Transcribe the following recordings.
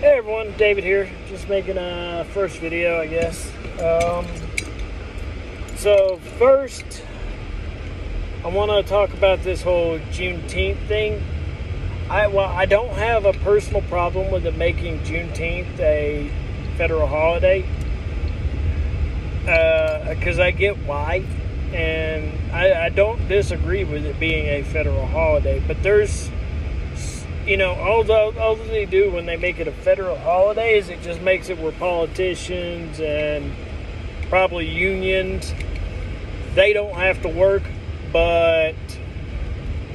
Hey everyone, David here. Just making a first video, I guess. So first, I want to talk about this whole Juneteenth thing. I don't have a personal problem with it making Juneteenth a federal holiday, because I get why, and I don't disagree with it being a federal holiday. But there's, all they do when they make it a federal holiday is it just makes it where politicians and probably unions, they don't have to work, but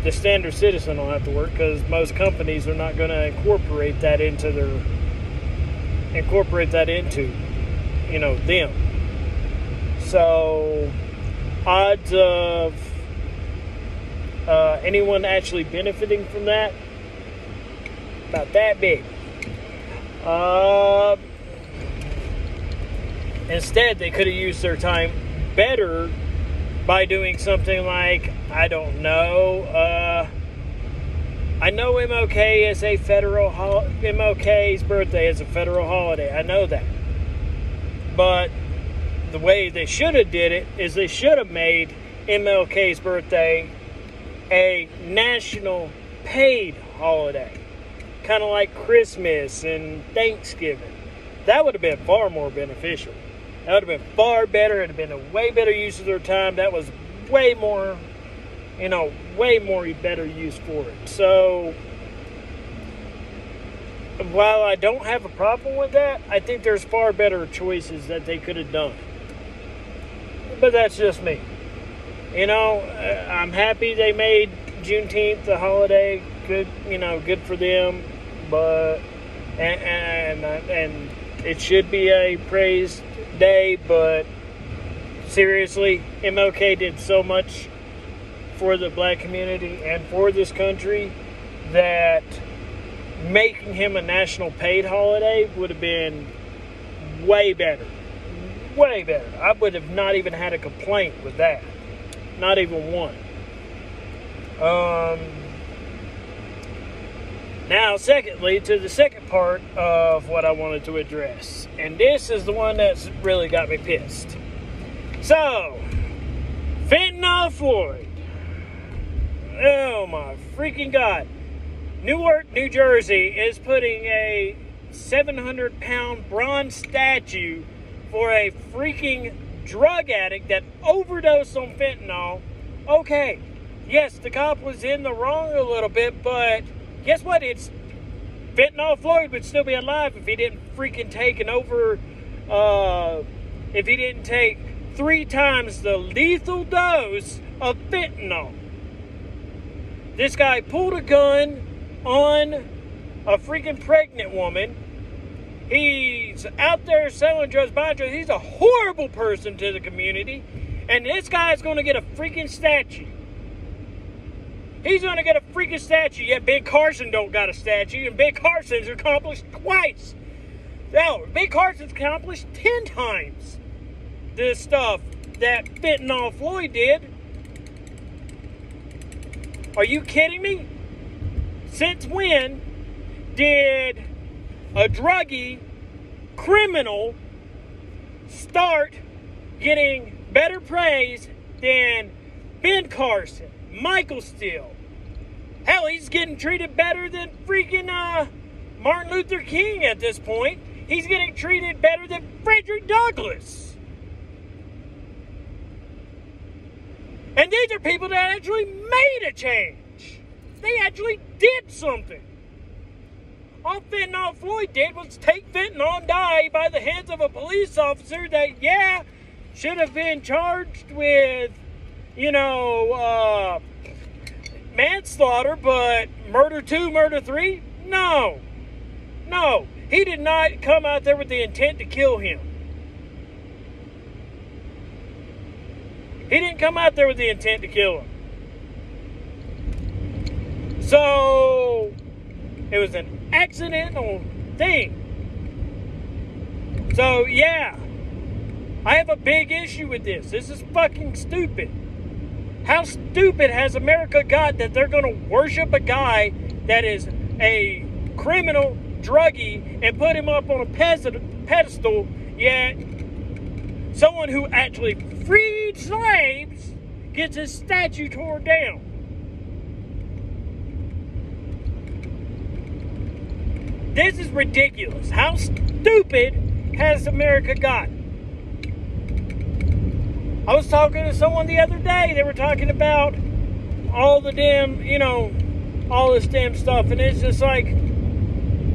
the standard citizen will have to work, because most companies are not going to incorporate that into them. So odds of anyone actually benefiting from that, about that big. Instead, they could have used their time better by doing something like, I don't know, I know MLK is a federal MLK's birthday is a federal holiday. I know that. But the way they should have did it is they should have made MLK's birthday a national paid holiday. Kind of like Christmas and Thanksgiving. That would have been far more beneficial. That would have been far better. It would have been a way better use of their time. That was way more better use for it. So, while I don't have a problem with that, I think there's far better choices that they could have done. But that's just me. I'm happy they made Juneteenth the holiday. Good for them. But and it should be a praised day, but seriously, MLK did so much for the black community and for this country that making him a national paid holiday would have been way better. Way better. I would have not even had a complaint with that. Not even one. Now, secondly, to the second part of what I wanted to address. And this is the one that's really got me pissed. So, fentanyl Floyd. Oh my freaking God. Newark, New Jersey is putting a 700-pound bronze statue for a freaking drug addict that overdosed on fentanyl. Okay, yes, the cop was in the wrong a little bit, but guess what? It's fentanyl Floyd would still be alive if he didn't freaking take if he didn't take 3 times the lethal dose of fentanyl. This guy pulled a gun on a freaking pregnant woman. He's out there selling drugs, buying drugs. He's a horrible person to the community. And this guy's going to get a freaking statue. He's going to get a freaking statue. Yet Ben Carson don't got a statue. And Ben Carson's accomplished twice. No, Ben Carson's accomplished 10 times the stuff that fentanyl Floyd did. Are you kidding me? Since when did a druggie criminal start getting better praise than Ben Carson, Michael Steele? Hell, he's getting treated better than freaking Martin Luther King at this point. He's getting treated better than Frederick Douglass. And these are people that actually made a change. They actually did something. All fentanyl Floyd did was take fentanyl and die by the hands of a police officer that, should have been charged with, manslaughter, but murder 2, murder 3? No. He did not come out there with the intent to kill him. He didn't come out there with the intent to kill him. So, it was an accidental thing. So, I have a big issue with this. This is fucking stupid. How stupid has America got that they're going to worship a guy that is a criminal druggie and put him up on a pedestal, yet someone who actually freed slaves gets his statue torn down. This is ridiculous. How stupid has America gotten? I was talking to someone the other day. They were talking about all the damn, all this damn stuff. And it's just like,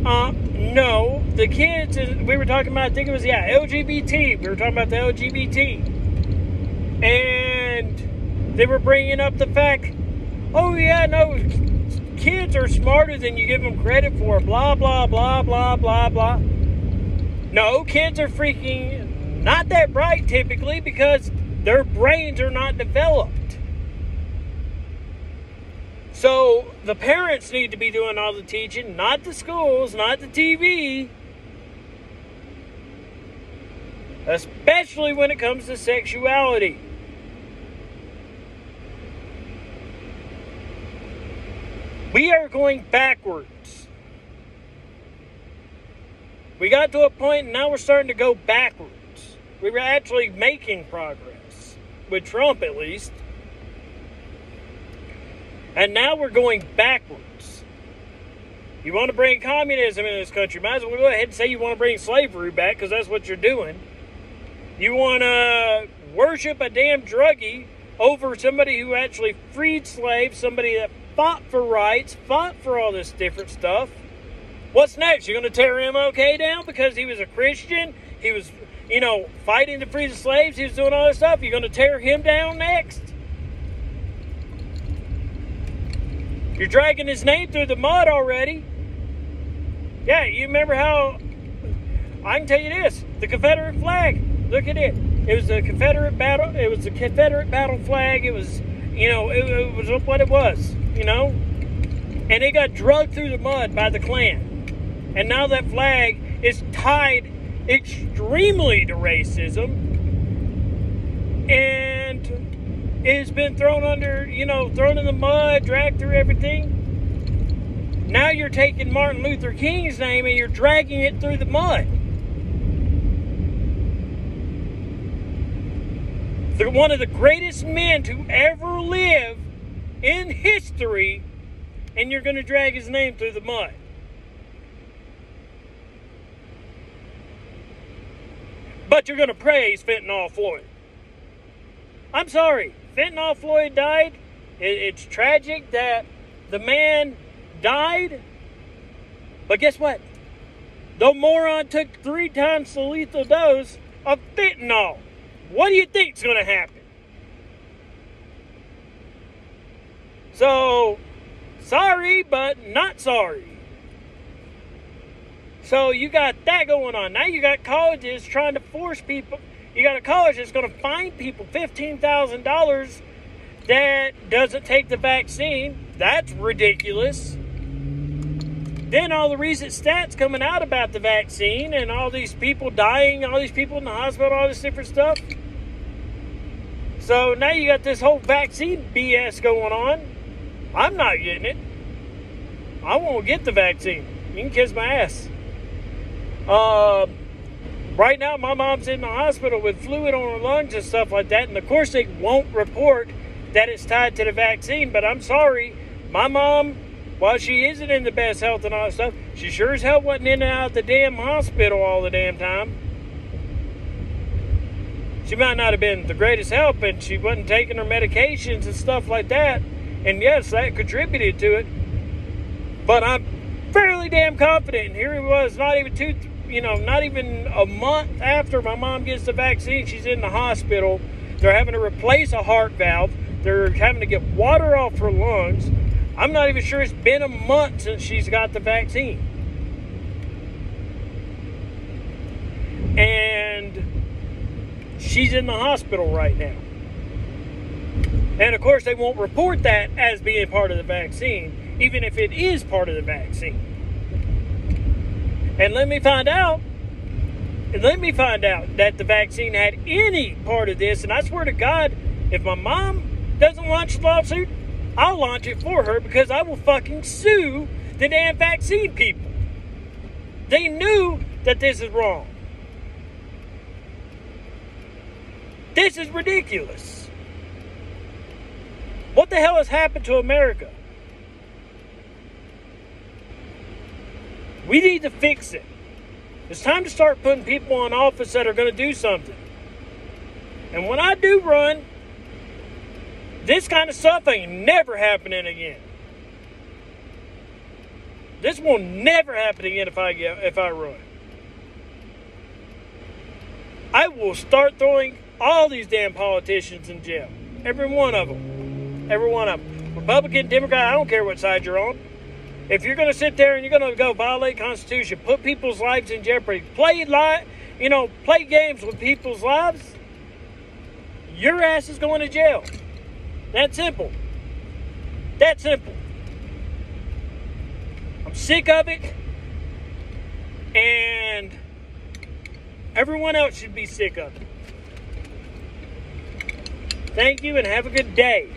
no. The kids, we were talking about, I think it was, LGBT. We were talking about the LGBT. And they were bringing up the fact, oh, yeah, no, kids are smarter than you give them credit for. Blah, blah, blah, blah, blah, blah. No, kids are freaking not that bright typically because their brains are not developed. So the parents need to be doing all the teaching, not the schools, not the TV. Especially when it comes to sexuality. We are going backwards. We got to a point and now we're starting to go backwards. We were actually making progress. With Trump, at least. And now we're going backwards. You want to bring communism in this country, might as well go ahead and say you want to bring slavery back, because that's what you're doing. You want to worship a damn druggie over somebody who actually freed slaves, somebody that fought for rights, fought for all this different stuff. What's next? You're going to tear MLK down because he was a Christian? He was, fighting to free the slaves. He was doing all this stuff. You're going to tear him down next? You're dragging his name through the mud already. Yeah, you remember how... I can tell you this. The Confederate flag. Look at it. It was the Confederate battle. It was the Confederate battle flag. It was, it was what it was, And it got dragged through the mud by the Klan. And now that flag is tied extremely to racism, and it's been thrown under, thrown in the mud, dragged through everything. Now you're taking Martin Luther King's name and you're dragging it through the mud. One of the greatest men to ever live in history, and you're going to drag his name through the mud. But you're going to praise Fentanyl Floyd. I'm sorry. Fentanyl Floyd died. It's tragic that the man died. But guess what? The moron took 3 times the lethal dose of fentanyl. What do you think's going to happen? So, sorry, but not sorry. So you got that going on. Now you got colleges trying to force people. You got a college that's going to fine people $15,000 that doesn't take the vaccine. That's ridiculous. Then all the recent stats coming out about the vaccine and all these people dying, all these people in the hospital, all this different stuff. So now you got this whole vaccine BS going on. I'm not getting it. I won't get the vaccine. You can kiss my ass. Right now, my mom's in the hospital with fluid on her lungs and stuff like that. And of course, they won't report that it's tied to the vaccine. But I'm sorry, my mom, while she isn't in the best health and all that stuff, she sure as hell wasn't in and out of the damn hospital all the damn time. She might not have been the greatest help, and she wasn't taking her medications and stuff like that. And yes, that contributed to it. But I'm fairly damn confident. And here it was, not even a month after my mom gets the vaccine, she's in the hospital. They're having to replace a heart valve. They're having to get water off her lungs. I'm not even sure it's been a month since she's got the vaccine. And she's in the hospital right now. And of course, they won't report that as being part of the vaccine, even if it is part of the vaccine. And let me find out that the vaccine had any part of this. And I swear to God, if my mom doesn't launch the lawsuit, I'll launch it for her, because I will fucking sue the damn vaccine people. They knew that this is wrong. This is ridiculous. What the hell has happened to America? We need to fix it. It's time to start putting people in office that are going to do something. And when I do run, this kind of stuff ain't never happening again. This will never happen again if I run. I will start throwing all these damn politicians in jail. Every one of them. Every one of them. Republican, Democrat, I don't care what side you're on. If you're going to sit there and you're going to go violate the Constitution, put people's lives in jeopardy, play games with people's lives, your ass is going to jail. That's simple. That's simple. I'm sick of it. And everyone else should be sick of it. Thank you and have a good day.